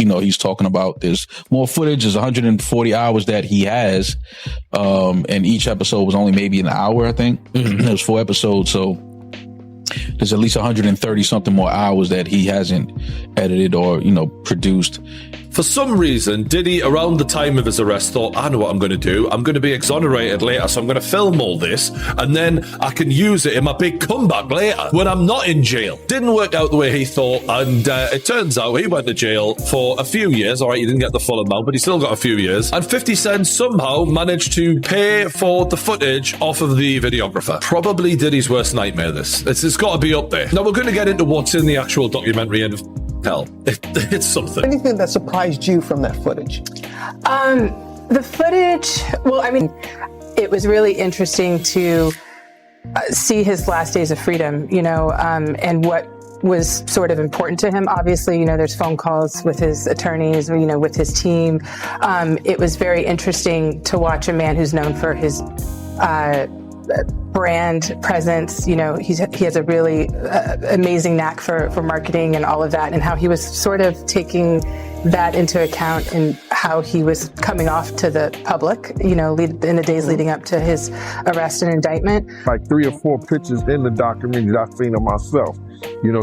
he's talking about. There's more footage. There's 140 hours that he has. And each episode was only maybe an hour, I think. There's 4 episodes. So there's at least 130 something more hours that he hasn't edited or, produced. For some reason, Diddy, around the time of his arrest, thought, I know what I'm going to do. I'm going to be exonerated later, so I'm going to film all this, and then I can use it in my big comeback later when I'm not in jail. Didn't work out the way he thought, and it turns out he went to jail for a few years. All right, he didn't get the full amount, but he still got a few years. And 50 Cent somehow managed to pay for the footage off of the videographer. Probably Diddy's worst nightmare, this. It's got to be up there. Now, we're going to get into what's in the actual documentary, and hell, it's something. Anything that surprised you from that footage? The footage, well, I mean, it was really interesting to see his last days of freedom, and what was sort of important to him. Obviously, there's phone calls with his attorneys, with his team. It was very interesting to watch a man who's known for his brand presence. He has a really amazing knack for marketing and all of that, and how he was sort of taking that into account in how he was coming off to the public, in the days leading up to his arrest and indictment. Like 3 or 4 pictures in the documentary that I've seen of myself.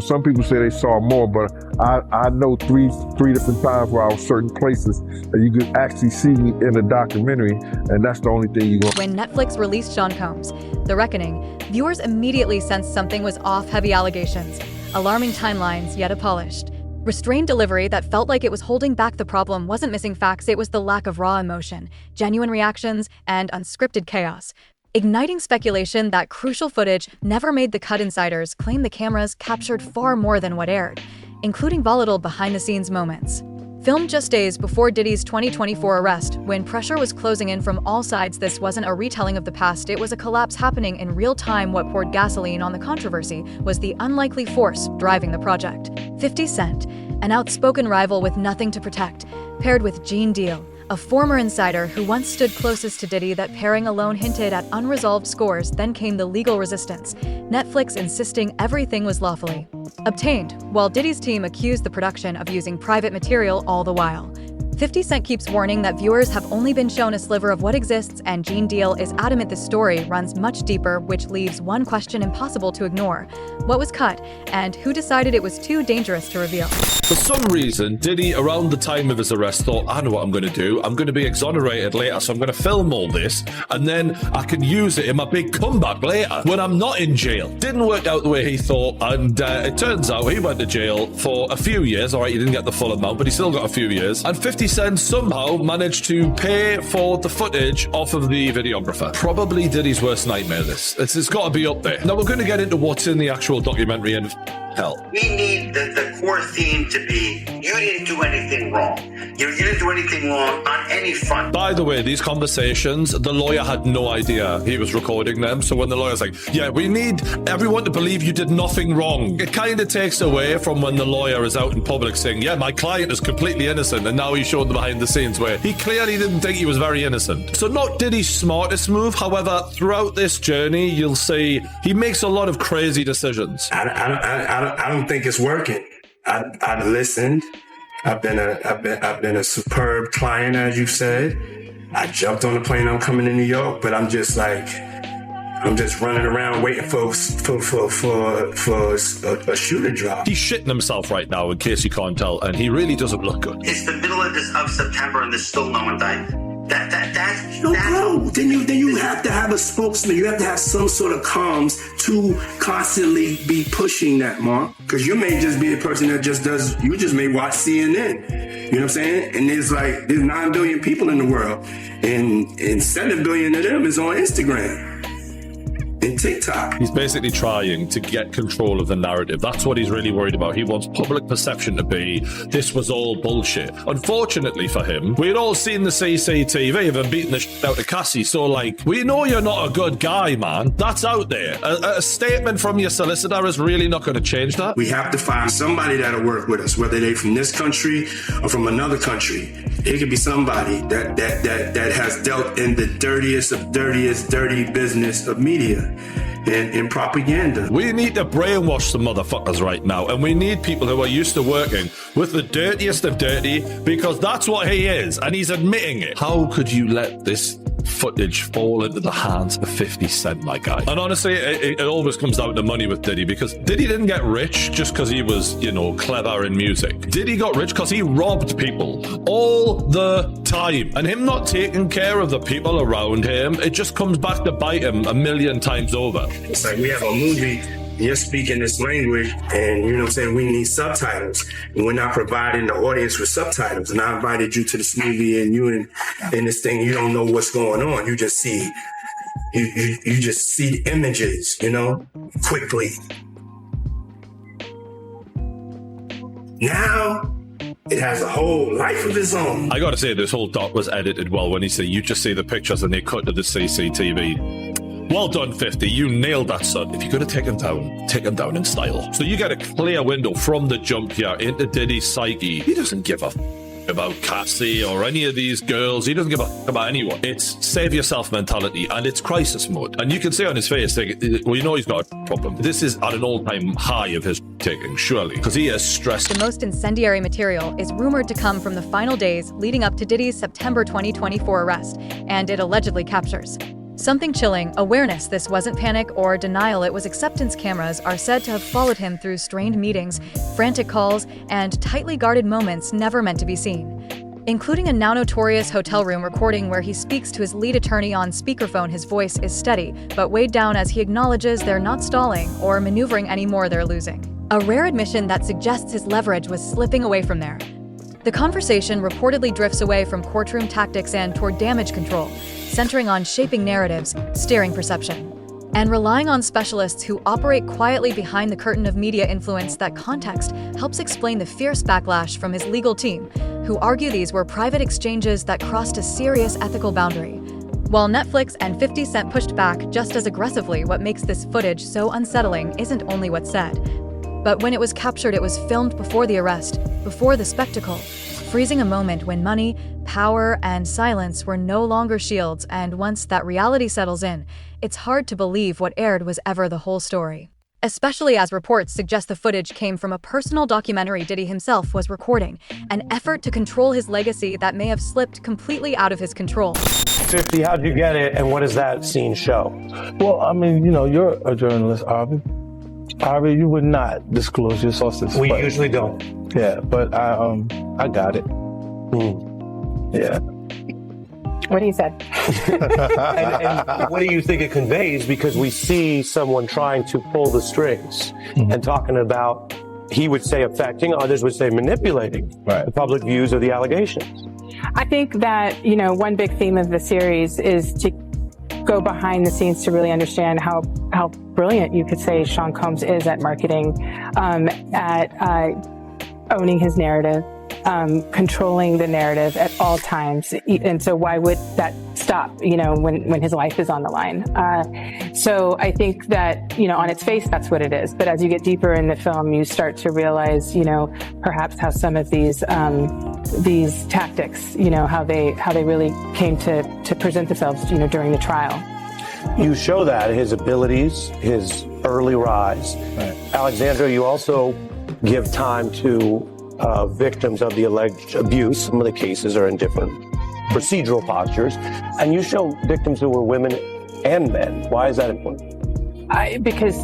Some people say they saw more, but I know three different times where I was certain places that you could actually see me in the documentary, and that's the only thing you want. When Netflix released Sean Combs' The Reckoning, viewers immediately sensed something was off. Heavy allegations, alarming timelines yet polished. Restrained delivery that felt like it was holding back. The problem wasn't missing facts, it was the lack of raw emotion, genuine reactions, and unscripted chaos. Igniting speculation that crucial footage never made the cut. Insiders claim the cameras captured far more than what aired, including volatile behind-the-scenes moments. Filmed just days before Diddy's 2024 arrest, when pressure was closing in from all sides, this wasn't a retelling of the past, it was a collapse happening in real time. What poured gasoline on the controversy was the unlikely force driving the project. 50 Cent, an outspoken rival with nothing to protect, paired with Gene Deal, a former insider who once stood closest to Diddy. That pairing alone hinted at unresolved scores. Then came the legal resistance, Netflix insisting everything was lawfully obtained, while Diddy's team accused the production of using private material all the while. 50 Cent keeps warning that viewers have only been shown a sliver of what exists, and Gene Deal is adamant the story runs much deeper, which leaves one question impossible to ignore. What was cut, and who decided it was too dangerous to reveal? For some reason, Diddy, around the time of his arrest, thought, I know what I'm going to do. I'm going to be exonerated later, so I'm going to film all this, and then I can use it in my big comeback later when I'm not in jail. Didn't work out the way he thought, and it turns out he went to jail for a few years. All right, he didn't get the full amount, but he still got a few years. And 50 Cent somehow managed to pay for the footage off of the videographer. Probably Diddy's worst nightmare, this. It's got to be up there. Now, we're going to get into what's in the actual documentary, and hell, we need the core theme to be, you didn't do anything wrong. You didn't do anything wrong on any front. By the way, these conversations, the lawyer had no idea he was recording them. So when the lawyer's like, yeah, we need everyone to believe you did nothing wrong, it kind of takes away from when the lawyer is out in public saying, yeah, my client is completely innocent, and now he's showing the behind the scenes where he clearly didn't think he was very innocent. So not Diddy's smartest move. However, throughout this journey, you'll see he makes a lot of crazy decisions. I don't think it's working. I've listened. I've been a superb client, as you said. I jumped on the plane. I'm coming to New York, but I'm just running around waiting for a shoe to drop. He's shitting himself right now, in case you can't tell, and he really doesn't look good. It's the middle of September, and there's still no indictment. Bro, then you have to have a spokesman. You have to have some sort of comms to constantly be pushing that, Mark. Because you may just be a person that you just may watch CNN. You know what I'm saying? And there's 9 billion people in the world. And 7 billion of them is on Instagram and TikTok. He's basically trying to get control of the narrative. That's what he's really worried about. He wants public perception to be, this was all bullshit. Unfortunately for him, we had all seen the CCTV of him beating the shit out of Cassie. So we know you're not a good guy, man. That's out there. A statement from your solicitor is really not going to change that. We have to find somebody that'll work with us, whether they're from this country or from another country. It could be somebody that has dealt in the dirtiest of dirty business of media. in propaganda. We need to brainwash some motherfuckers right now, and we need people who are used to working with the dirtiest of dirty, because that's what he is, and he's admitting it. How could you let this footage fall into the hands of 50 Cent, my guy? And honestly, it always comes down to money with Diddy, because Diddy didn't get rich just because he was, clever in music. Diddy got rich because he robbed people all the time, and him not taking care of the people around him, it just comes back to bite him a million times over. It's like we have a movie, you're speaking this language, and you know what I'm saying, we need subtitles, and we're not providing the audience with subtitles. And I invited you to this movie, and you in this thing, you don't know what's going on. You just see, you just see images, quickly. Now it has a whole life of its own. I gotta say, this whole doc was edited well. When he said you just see the pictures and they cut to the CCTV. Well done, 50. You nailed that, son. If you're going to take him down in style. So you get a clear window from the jump here into Diddy's psyche. He doesn't give a about Cassie or any of these girls. He doesn't give a about anyone. It's save yourself mentality, and it's crisis mode. And you can see on his face, well, he's got a problem. This is at an all-time high of his taking, surely, because he is stressed. The most incendiary material is rumored to come from the final days leading up to Diddy's September 2024 arrest, and it allegedly captures something chilling. Awareness this wasn't panic or denial, it was acceptance. Cameras are said to have followed him through strained meetings, frantic calls, and tightly guarded moments never meant to be seen, including a now notorious hotel room recording where he speaks to his lead attorney on speakerphone. His voice is steady, but weighed down as he acknowledges they're not stalling or maneuvering anymore, they're losing. A rare admission that suggests his leverage was slipping away from there. The conversation reportedly drifts away from courtroom tactics and toward damage control, centering on shaping narratives, steering perception, and relying on specialists who operate quietly behind the curtain of media influence. That context helps explain the fierce backlash from his legal team, who argue these were private exchanges that crossed a serious ethical boundary. While Netflix and 50 Cent pushed back just as aggressively, what makes this footage so unsettling isn't only what's said, but when it was captured, it was filmed before the arrest, before the spectacle, freezing a moment when money, power, and silence were no longer shields. And once that reality settles in, it's hard to believe what aired was ever the whole story. Especially as reports suggest the footage came from a personal documentary Diddy himself was recording, an effort to control his legacy that may have slipped completely out of his control. 50, how'd you get it, and what does that scene show? Well, I mean, you're a journalist, Harvey. Harvey, you would not disclose your sources. We usually don't. Yeah, but I got it. Yeah. What he said. and what do you think it conveys? Because we see someone trying to pull the strings and talking about, he would say affecting, others would say manipulating the public views of the allegations. I think that, one big theme of the series is to go behind the scenes to really understand how brilliant you could say Sean Combs is at marketing, at owning his narrative, controlling the narrative at all times. And so why would that stop, when his life is on the line? So I think that, on its face, that's what it is. But as you get deeper in the film, you start to realize, perhaps how some of these tactics, how they really came to present themselves, during the trial. You show that, his abilities, his early rise. Alexandra, you also give time to victims of the alleged abuse. Some of the cases are in different procedural postures. And you show victims who were women and men. Why is that important? Because,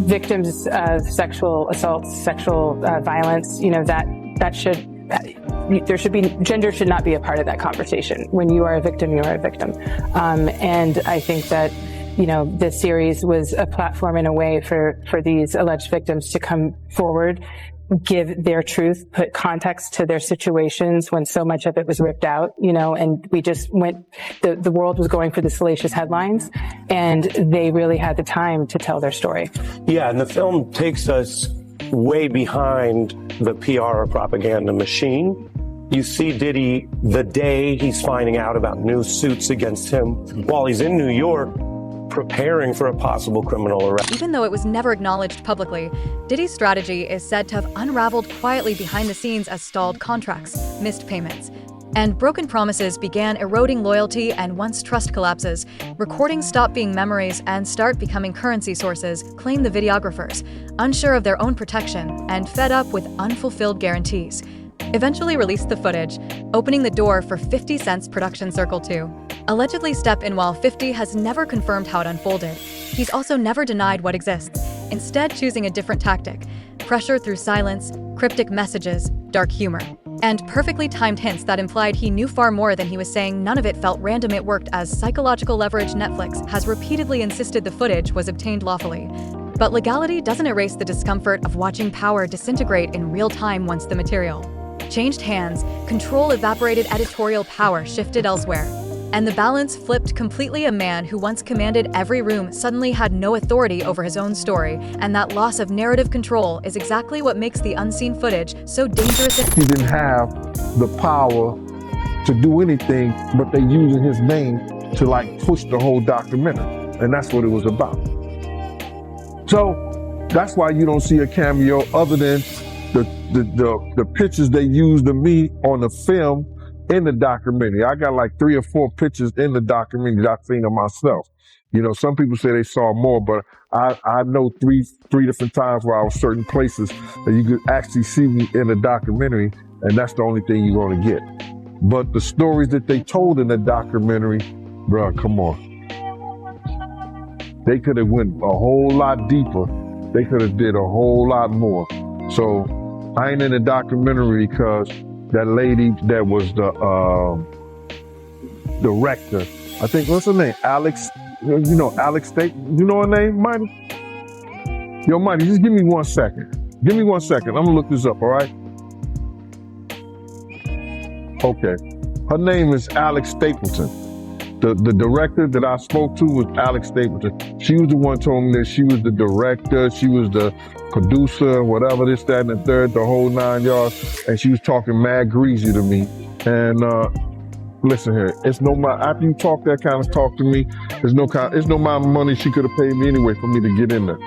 victims of sexual assaults, sexual violence, gender should not be a part of that conversation. When you are a victim, you are a victim. And I think that, this series was a platform in a way for these alleged victims to come forward, give their truth, put context to their situations when so much of it was ripped out, and we just the world was going for the salacious headlines, and they really had the time to tell their story. Yeah, and the film takes us way behind the PR or propaganda machine. You see Diddy the day he's finding out about new suits against him while he's in New York, preparing for a possible criminal arrest. Even though it was never acknowledged publicly, Diddy's strategy is said to have unraveled quietly behind the scenes as stalled contracts, missed payments, And broken promises began eroding loyalty, and once trust collapses, recordings stop being memories and start becoming currency sources, claim the videographers, unsure of their own protection and fed up with unfulfilled guarantees. Eventually released the footage, opening the door for 50 Cent's production circle to allegedly step in while 50 has never confirmed how it unfolded. He's also never denied what exists, instead choosing a different tactic: pressure through silence, cryptic messages, dark humor, and perfectly timed hints that implied he knew far more than he was saying. None of it felt random. It worked as psychological leverage. Netflix has repeatedly insisted the footage was obtained lawfully. But legality doesn't erase the discomfort of watching power disintegrate in real time once the material changed hands, control evaporated, editorial power shifted elsewhere. And the balance flipped completely. A man who once commanded every room suddenly had no authority over his own story, and that loss of narrative control is exactly what makes the unseen footage so dangerous. He didn't have the power to do anything, but they using his name to like push the whole documentary, and that's what it was about. So that's why you don't see a cameo other than the pictures they used of me on the film in the documentary. I got like 3 or 4 pictures in the documentary that I've seen of myself. You know, some people say they saw more, but I know three different times where I was certain places that you could actually see me in the documentary, and that's the only thing you're gonna get. But the stories that they told in the documentary, bro, come on. They could have went a whole lot deeper. They could have did a whole lot more. So I ain't in the documentary because that lady that was the director, I think, what's her name? Alex, you know, Alex State, you know her name, Mighty? Yo, Mighty, just give me 1 second. Give me 1 second. I'm gonna look this up, all right? Okay. Her name is Alex Stapleton. The director that I spoke to was Alex Stapleton. She was the one who told me that she was the director, she was the producer, whatever, this, that, and the third, the whole 9 yards. And she was talking mad greasy to me. And listen here, it's no my after you talk that kind of talk to me, it's no amount of money she could have paid me anyway for me to get in there.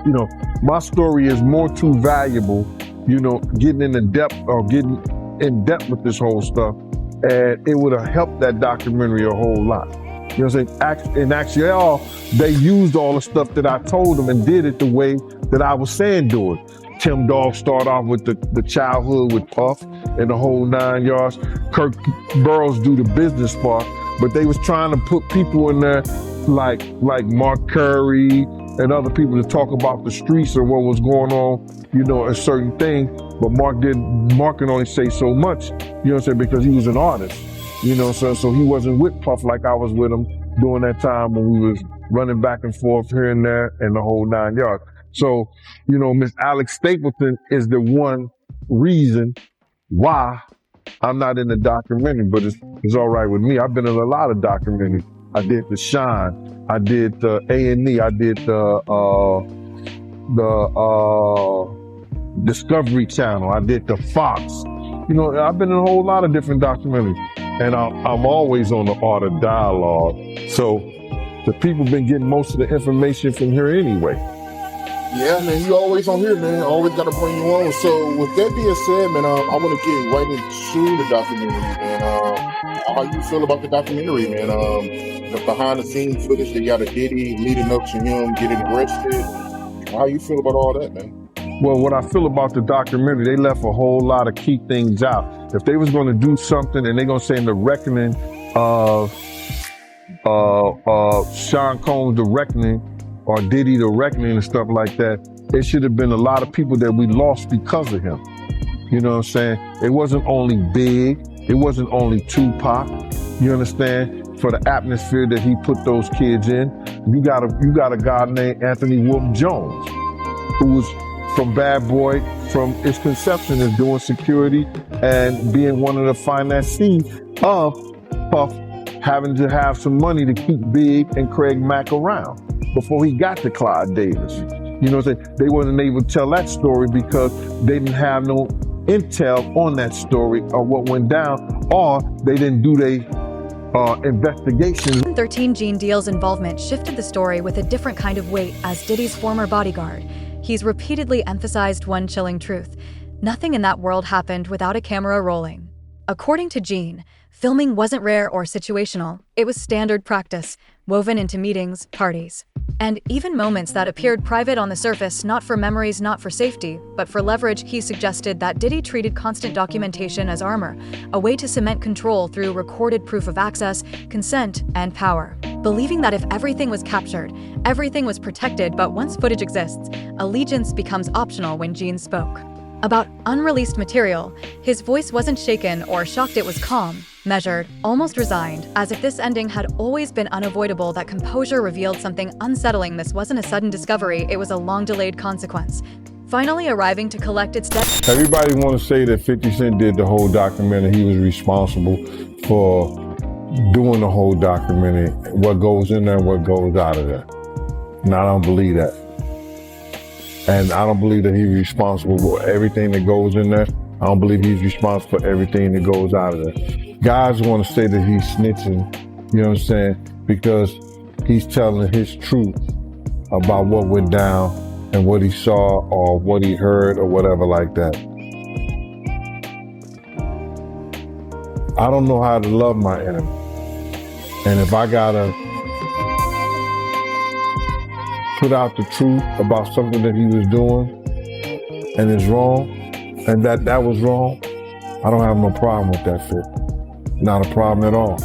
You know, my story is more too valuable, you know, getting in the depth or getting in depth with this whole stuff. And it would have helped that documentary a whole lot. You know what I'm saying? In actuality, they used all the stuff that I told them and did it the way that I was saying do it. Tim Dog started off with the childhood with Puff and the whole 9 yards. Kirk Burrows do the business part, but they was trying to put people in there like Mark Curry and other people to talk about the streets or what was going on, you know, a certain thing. But Mark can only say so much, you know what I'm saying, because he was an artist, you know, so he wasn't with Puff like I was with him during that time when we was running back and forth here and there and the whole 9 yards. So, you know, Miss Alex Stapleton is the one reason why I'm not in the documentary, but it's all right with me. I've been in a lot of documentaries. I did The Shine, I did the A&E, I did the Discovery Channel, I did the Fox. You know, I've been in a whole lot of different documentaries, and I'm always on the art of dialogue. So the people been getting most of the information from here anyway. Yeah, man, you always on here, man. Always got to bring you on. So with that being said, man, I want to get right into the documentary, man. How you feel about the documentary, man? The behind the scenes footage they got of Diddy leading up to him getting arrested. How you feel about all that, man? Well, what I feel about the documentary, they left a whole lot of key things out. If they was going to do something and they're going to say in the reckoning of Sean Combs, the reckoning, or Diddy, the reckoning and stuff like that, it should have been a lot of people that we lost because of him. You know what I'm saying? It wasn't only Big, it wasn't only Tupac, you understand? For the atmosphere that he put those kids in. You got a guy named Anthony Wolf Jones, who was from Bad Boy, from its conception is doing security and being one of the financiers of Puff having to have some money to keep Big and Craig Mack around before he got to Clyde Davis. You know what I'm saying? They wasn't able to tell that story because they didn't have no intel on that story or what went down, or they didn't do their investigation. 13 Gene Deal's involvement shifted the story with a different kind of weight as Diddy's former bodyguard. He's repeatedly emphasized one chilling truth: nothing in that world happened without a camera rolling. According to Gene, filming wasn't rare or situational. It was standard practice, woven into meetings, parties, and even moments that appeared private on the surface, not for memories, not for safety, but for leverage. He suggested that Diddy treated constant documentation as armor, a way to cement control through recorded proof of access, consent, and power. Believing that if everything was captured, everything was protected, but once footage exists, allegiance becomes optional. When Gene spoke about unreleased material, his voice wasn't shaken or shocked. It was calm, measured, almost resigned, as if this ending had always been unavoidable. That composure revealed something unsettling. This wasn't a sudden discovery, it was a long-delayed consequence, finally arriving to collect its debt. Everybody want to say that 50 Cent did the whole documentary. He was responsible for doing the whole documentary, what goes in there and what goes out of there. And I don't believe that. And I don't believe that he's responsible for everything that goes in there. I don't believe he's responsible for everything that goes out of there. Guys want to say that he's snitching, you know what I'm saying? Because he's telling his truth about what went down and what he saw or what he heard or whatever like that. I don't know how to love my enemy. And if I gotta put out the truth about something that he was doing and it's wrong, and that was wrong, I don't have no problem with that shit. Not a problem at all.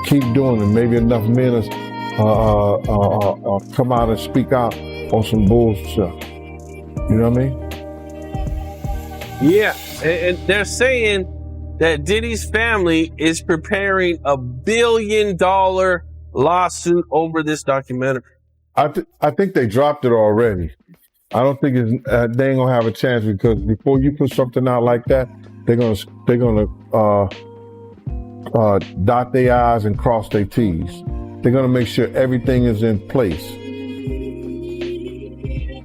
Keep doing it. Maybe enough men come out and speak out on some bullshit. You know what I mean? Yeah, and they're saying that Diddy's family is preparing $1 billion lawsuit over this documentary. I think they dropped it already. I don't think they ain't gonna have a chance, because before you put something out like that, they're gonna dot their I's and cross their T's. They're gonna make sure everything is in place.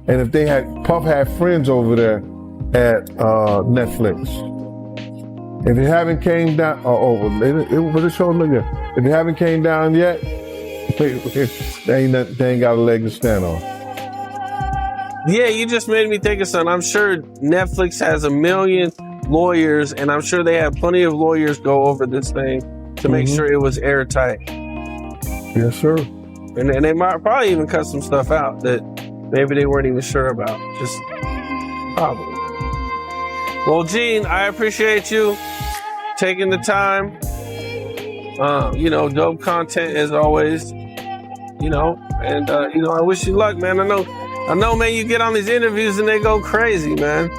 And if Puff had friends over there at Netflix, if it haven't came down, what it showing? Look at, if it haven't came down yet, they ain't got a leg to stand on. Yeah, you just made me think of something. I'm sure Netflix has 1 million lawyers, and I'm sure they have plenty of lawyers go over this thing to make sure it was airtight. Yes, sir. And they might probably even cut some stuff out that maybe they weren't even sure about. Just probably. Well, Gene, I appreciate you taking the time. Dope content as always. And I wish you luck, man. I know, man, you get on these interviews and they go crazy, man.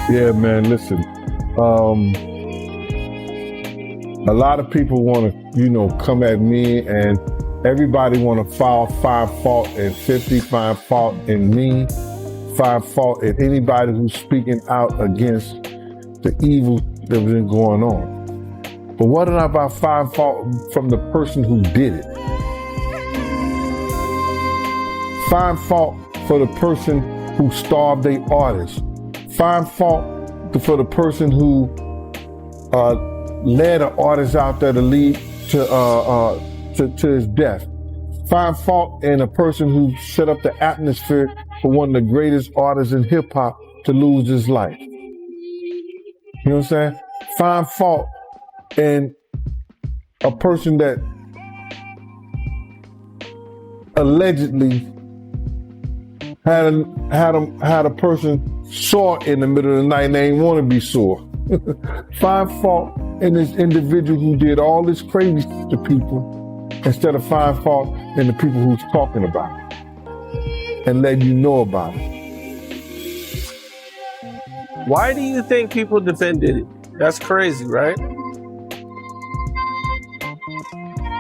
Yeah, man, listen. A lot of people want to, come at me, and everybody want to find fault at 50, find fault in me, find fault at anybody who's speaking out against the evil that's been going on. But what if I find fault from the person who did it? Find fault for the person who starved their artist. Find fault for the person who led an artist out there to lead to his death. Find fault in a person who set up the atmosphere for one of the greatest artists in hip hop to lose his life. You know what I'm saying? Find fault in a person that allegedly had a person sore in the middle of the night and they didn't want to be sore. Find fault in this individual who did all this crazy to people, instead of find fault in the people who's talking about it and letting you know about it. Why do you think people defended it? That's crazy, right?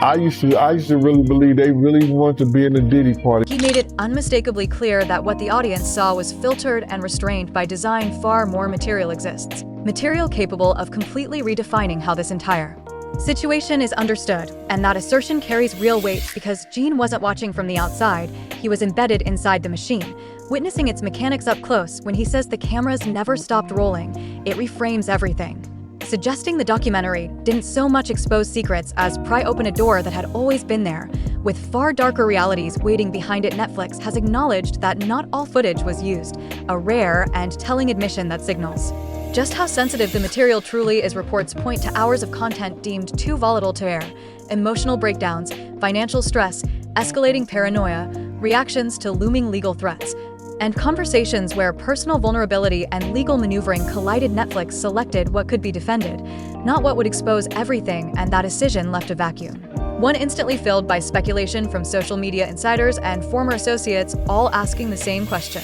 I used to really believe they really wanted to be in the Diddy party. He made it unmistakably clear that what the audience saw was filtered and restrained by design. Far more material exists. Material capable of completely redefining how this entire situation is understood. And that assertion carries real weight because Gene wasn't watching from the outside. He was embedded inside the machine, witnessing its mechanics up close. When he says the cameras never stopped rolling, it reframes everything, suggesting the documentary didn't so much expose secrets as pry open a door that had always been there, with far darker realities waiting behind it. Netflix has acknowledged that not all footage was used, a rare and telling admission that signals Just how sensitive the material truly is, reports point to hours of content deemed too volatile to air, emotional breakdowns, financial stress, escalating paranoia, reactions to looming legal threats, and conversations where personal vulnerability and legal maneuvering collided. Netflix selected what could be defended, not what would expose everything, and that decision left a vacuum. One instantly filled by speculation from social media insiders and former associates, all asking the same question.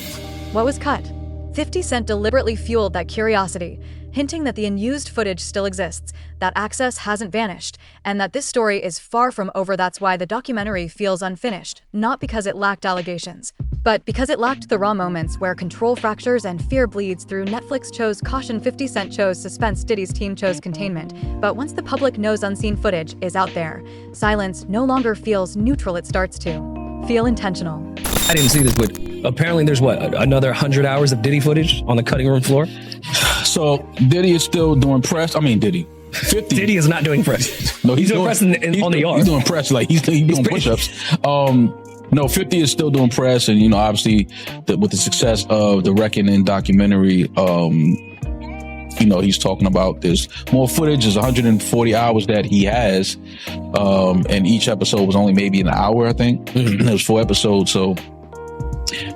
What was cut? 50 Cent deliberately fueled that curiosity, hinting that the unused footage still exists, that access hasn't vanished, and that this story is far from over. That's why the documentary feels unfinished, not because it lacked allegations, but because it lacked the raw moments where control fractures and fear bleeds through. Netflix chose caution, 50 Cent chose suspense, Diddy's team chose containment. But once the public knows unseen footage is out there, silence no longer feels neutral, it starts to feel intentional. I didn't see this, but apparently there's another 100 hours of Diddy footage on the cutting room floor? So Diddy is still doing press. I mean, Diddy. 50. Diddy is not doing press. No, he's doing press on the yard. He's doing press, like he's doing push-ups. No, 50 is still doing press, and obviously with the success of the Reckoning documentary, he's talking about this more footage. Is 140 hours that he has, and each episode was only maybe an hour, I think. It was 4 episodes, so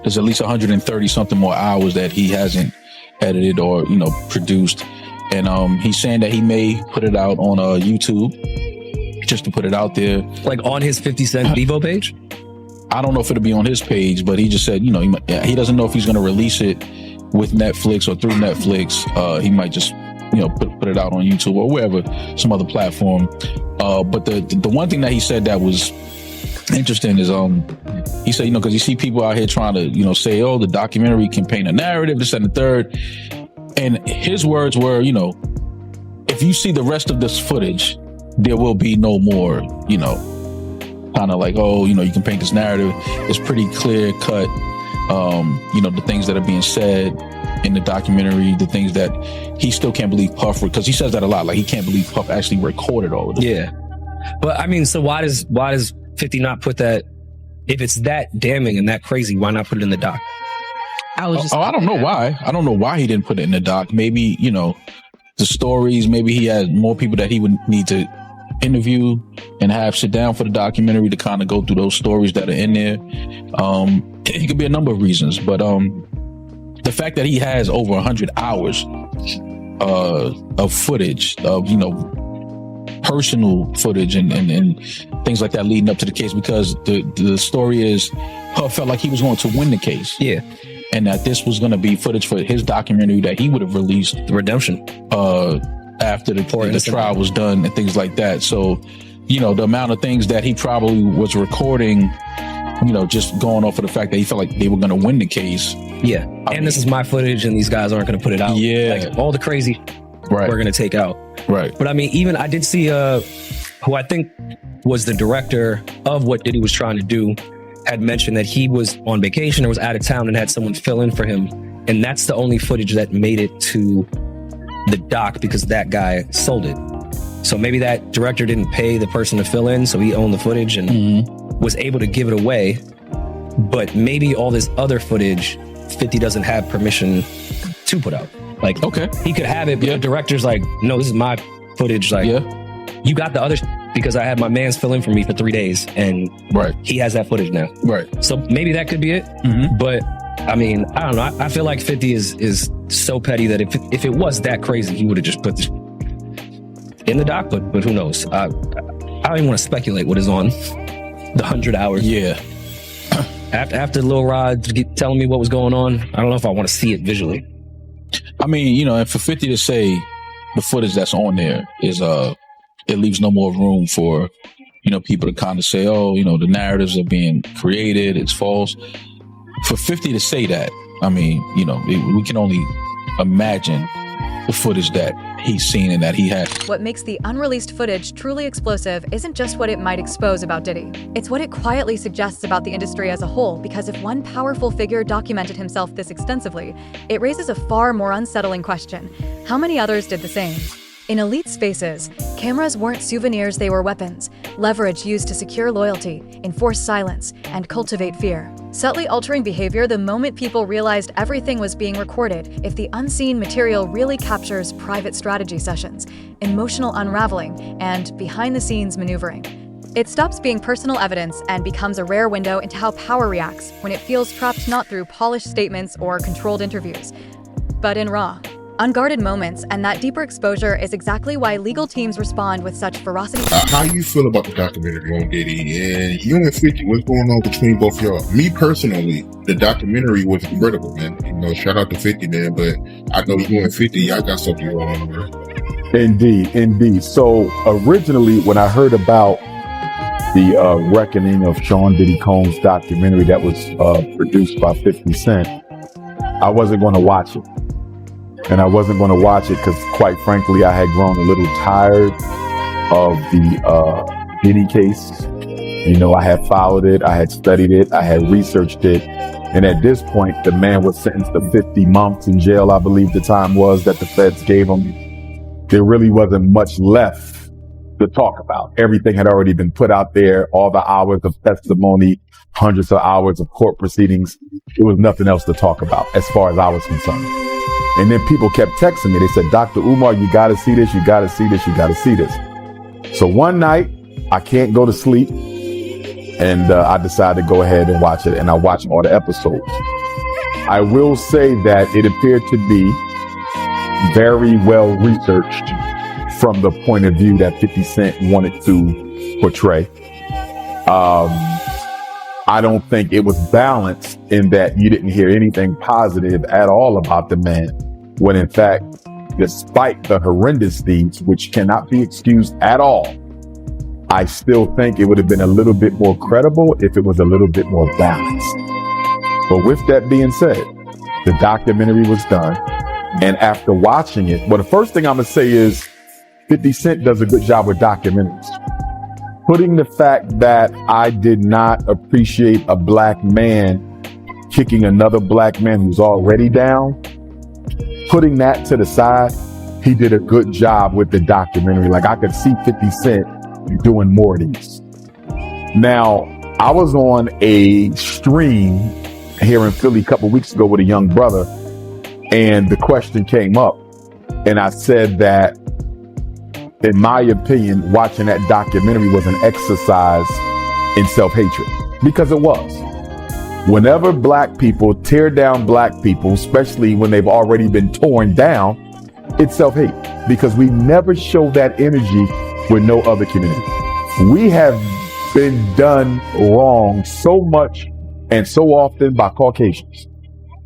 there's at least 130 something more hours that he hasn't edited or produced. And he's saying that he may put it out on YouTube, just to put it out there, like on his 50 Cent Devo page. I don't know if it'll be on his page, but he just said, he doesn't know if he's going to release it with Netflix or through Netflix. He might just, put it out on YouTube or wherever, some other platform. But the one thing that he said that was interesting is, he said, because you see people out here trying to, say, oh, the documentary can paint a narrative, this and the third. And his words were, if you see the rest of this footage, there will be no more, kind of like, oh, you can paint this narrative. It's pretty clear cut. The things that are being said in the documentary, the things that he still can't believe Puff, because he says that a lot. Like, he can't believe Puff actually recorded all of it. Yeah. But I mean, so why does 50 not put that, if it's that damning and that crazy, why not put it in the doc? I don't know why. I don't know why he didn't put it in the doc. Maybe, the stories, maybe he had more people that he would need to interview and have sit down for the documentary to kind of go through those stories that are in there. It could be a number of reasons, but the fact that he has over 100 hours of footage of personal footage and things like that leading up to the case, because the story is Puff felt like he was going to win the case. Yeah. And that this was going to be footage for his documentary that he would have released, the redemption, after the trial was done and things like that. So, the amount of things that he probably was recording, just going off of the fact that he felt like they were going to win the case. Yeah. This is my footage and these guys aren't going to put it out. Yeah. Like, all the crazy we're going to take out. Right. But I mean, even I did see who I think was the director of what Diddy was trying to do, had mentioned that he was on vacation or was out of town and had someone fill in for him. And that's the only footage that made it to the doc, because that guy sold it. So maybe that director didn't pay the person to fill in, so he owned the footage and was able to give it away. But maybe all this other footage, 50 doesn't have permission to put out. Like, okay, he could have it, but the director's like, no, this is my footage. Like, you got the other because I had my man's fill in for me for 3 days, and he has that footage now. Right. So maybe that could be it. But I mean, I don't know. I feel like 50 is so petty that if it was that crazy, he would have just put this in the doc. But who knows? I don't even want to speculate what is on the 100 hours. Yeah. After Lil Rod telling me what was going on, I don't know if I want to see it visually. I mean, and for 50 to say the footage that's on there is it leaves no more room for people to kind of say, oh, the narratives are being created, it's false. For 50 to say that, I mean, we can only imagine the footage that he's seen and that he had. What makes the unreleased footage truly explosive isn't just what it might expose about Diddy. It's what it quietly suggests about the industry as a whole, because if one powerful figure documented himself this extensively, it raises a far more unsettling question. How many others did the same? In elite spaces, cameras weren't souvenirs, they were weapons, leverage used to secure loyalty, enforce silence, and cultivate fear. subtly altering behavior the moment people realized everything was being recorded. If the unseen material really captures private strategy sessions, emotional unraveling, and behind-the-scenes maneuvering, it stops being personal evidence and becomes a rare window into how power reacts when it feels trapped not through polished statements or controlled interviews, but in raw, unguarded moments. And that deeper exposure is exactly why legal teams respond with such ferocity. How you feel about the documentary on Diddy? And you and 50, what's going on between both y'all? Me personally, the documentary was incredible, man. You know, shout out to 50, man. But I know you and 50, y'all got something going on, bro. Indeed. So originally, when I heard about the reckoning of Sean Diddy Combs documentary that was produced by 50 Cent, I wasn't going to watch it. And I wasn't going to watch it because, quite frankly, I had grown a little tired of the Diddy case. You know, I had followed it, I had studied it, I had researched it. And at this point, the man was sentenced to 50 months in jail, I believe the time was that the feds gave him. There really wasn't much left to talk about. Everything had already been put out there, all the hours of testimony, hundreds of hours of court proceedings. There was nothing else to talk about as far as I was concerned. And then people kept texting me. They said, Dr. Umar, you got to see this. You got to see this. You got to see this. So one night I can't go to sleep and I decided to go ahead and watch it. And I watched all the episodes. I will say that it appeared to be very well researched from the point of view that 50 Cent wanted to portray. I don't think it was balanced in that you didn't hear anything positive at all about the man, when in fact, despite the horrendous deeds, which cannot be excused at all, I still think it would have been a little bit more credible if it was a little bit more balanced. But with that being said, the documentary was done. And after watching it, well, the first thing I'm going to say is 50 Cent does a good job with documentaries. Putting the fact that I did not appreciate a black man kicking another black man who's already down, putting that to the side, he did a good job with the documentary. Like, I could see 50 Cent doing more of these. Now, I was on a stream here in Philly a couple weeks ago with a young brother, and the question came up, and I said that, in my opinion, watching that documentary was an exercise in self-hatred, because it was. Whenever black people tear down black people, especially when they've already been torn down, it's self-hate, because we never show that energy with no other community. We have been done wrong so much and so often by Caucasians,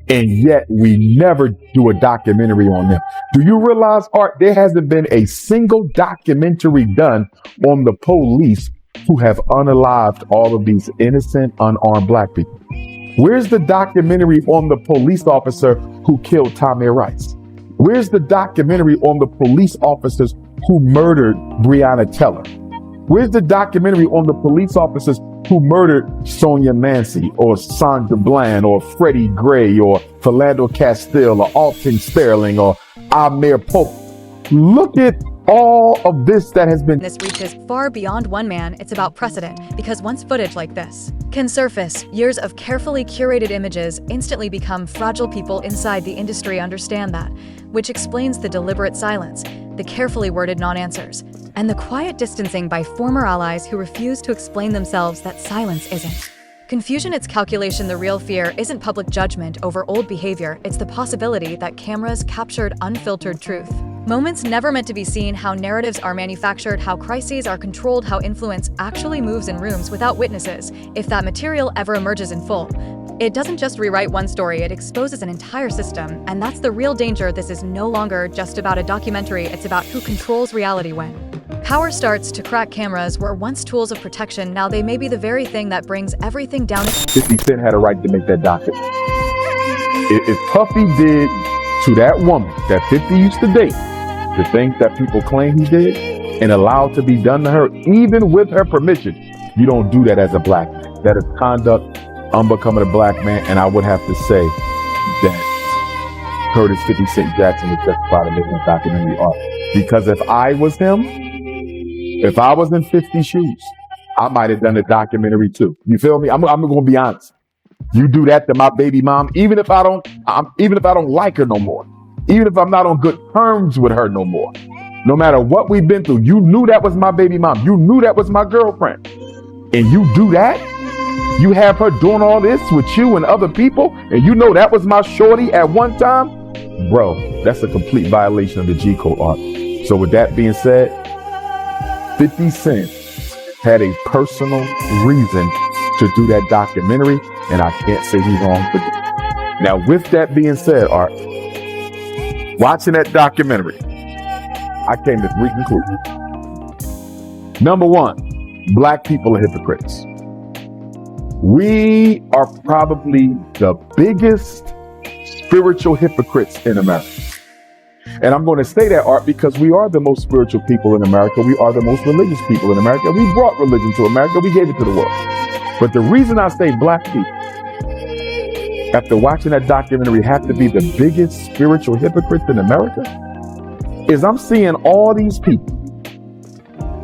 and yet we never do a documentary on them. Do you realize, Art, there hasn't been a single documentary done on the police who have unalived all of these innocent, unarmed black people? Where's the documentary on the police officer who killed Tamir Rice? Where's the documentary on the police officers who murdered Breonna Taylor? Where's the documentary on the police officers who murdered Sonia Mancy or Sandra Bland or Freddie Gray or Philando Castile or Alton Sterling or Amir Pope? Look at all of this that has been. This reaches far beyond one man. It's about precedent, because once footage like this can surface, years of carefully curated images instantly become fragile. People inside the industry understand that, which explains the deliberate silence, the carefully worded non-answers, and the quiet distancing by former allies who refuse to explain themselves that silence isn't confusion, it's calculation. The real fear isn't public judgment over old behavior, it's the possibility that cameras captured unfiltered truth. Moments never meant to be seen, how narratives are manufactured, how crises are controlled, how influence actually moves in rooms without witnesses. If that material ever emerges in full, it doesn't just rewrite one story, it exposes an entire system. And that's the real danger. This is no longer just about a documentary, it's about who controls reality when power starts to crack. Cameras were once tools of protection, now they may be the very thing that brings everything down. 50 Cent had a right to make that documentary. If Puffy did to that woman that 50 used to date the things that people claim he did and allowed to be done to her, even with her permission, you don't do that as a black man. That is conduct unbecoming a black man, and I would have to say that Curtis 50 Cent Jackson was justified in making a documentary art. Because if I was him, if I was in 50 shoes, I might have done a documentary too. You feel me? I'm going to be honest. You do that to my baby mom, even if I don't like her no more, even if I'm not on good terms with her no more. No matter what we've been through, you knew that was my baby mom. You knew that was my girlfriend. And you do that? You have her doing all this with you and other people, and you know that was my shorty at one time? Bro, that's a complete violation of the G Code, Art. So with that being said, 50 Cent had a personal reason to do that documentary, and I can't say he's wrong for it. Now, with that being said, Art, watching that documentary, I came to 3 conclusions. Number 1, black people are hypocrites. We are probably the biggest spiritual hypocrites in America. And I'm going to say that, Art, because we are the most spiritual people in America. We are the most religious people in America. We brought religion to America. We gave it to the world. But the reason I say black people, after watching that documentary, have to be the biggest spiritual hypocrites in America, is I'm seeing all these people.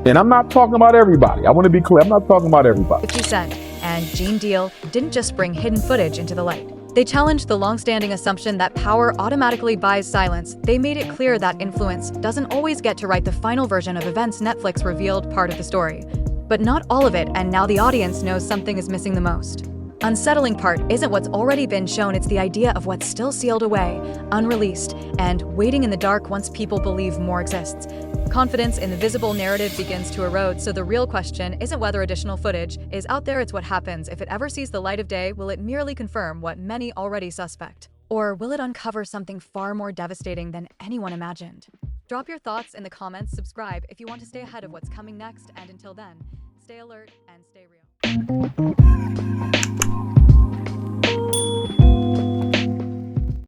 And I'm not talking about everybody. I want to be clear. I'm not talking about everybody. 50 Cent and Gene Deal didn't just bring hidden footage into the light. They challenged the long-standing assumption that power automatically buys silence. They made it clear that influence doesn't always get to write the final version of events Netflix revealed part of the story. But not all of it, and now the audience knows something is missing the most. Unsettling part isn't what's already been shown, it's the idea of what's still sealed away, unreleased, and waiting in the dark once people believe more exists. Confidence in the visible narrative begins to erode, so the real question isn't whether additional footage is out there, it's what happens. If it ever sees the light of day, will it merely confirm what many already suspect? Or will it uncover something far more devastating than anyone imagined? Drop your thoughts in the comments, subscribe if you want to stay ahead of what's coming next, and until then, stay alert and stay real.